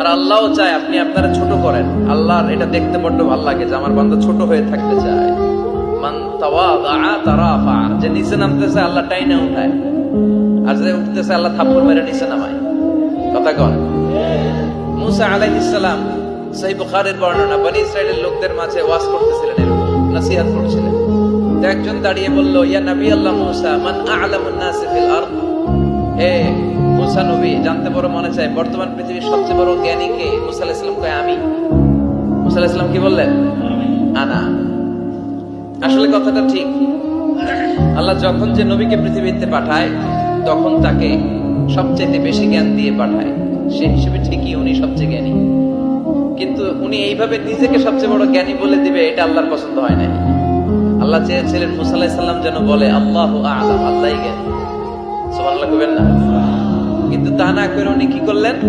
আর আল্লাহও চায় আপনি আপনারা ছোট করেন। আল্লাহর এটা দেখতে বড্ড ভালো লাগে যে আমার বান্দা ছোট হয়ে থাকতে চায়। মান তাওয়াদা তারাফা, যে নিচে নামতেছে আল্লাহ টাইনা উঠায়, আর যে উঠতেছে আল্লাহ থাপ্পড় মেরে নিচে নামায়। কথা কন। মুসা আলাইহিস সালাম, সহিহ বুখারীর বর্ণনা, বনি ইসরাইলের লোকদের মাঝে ওয়াজ করতেছিলেন, এরকম নসিহত করছিলেন। তো একজন দাঁড়িয়ে বলল, ইয়া নবী আল্লাহ মুসা, মান আ'লামুন নাসি ফিল আরদ। হে মুসা নবী, জানতে বড় মনে চায় বর্তমান পৃথিবীর সবচেয়ে বড় জ্ঞানী কে? মুসা আলাইহিস সালাম কয় আমি। মুসা আলাইহিস সালাম কি বললেন? আনা। আসলে কথাটা ঠিক। আল্লাহ যখন যে নবীকে পৃথিবীতে পাঠায় তখন তাকে সবচেয়ে বেশি জ্ঞান দিয়ে পাঠায়, সে হিসেবে ঠিকই উনি সবচেয়ে জ্ঞানী। কিন্তু উনি এইভাবে নিজেকে সবচেয়ে বড় জ্ঞানী বলে দিবে, এটা আল্লাহর পছন্দ হয় না। আল্লাহ চেয়েছিলেন মুসা আলাইহিস সালাম যেন বলে আল্লাহু আ'লাম, আল্লাহই জ্ঞানী। সুবহানাল্লাহ কইবেন না? কিন্তু তা না করে উনি কি করলেন?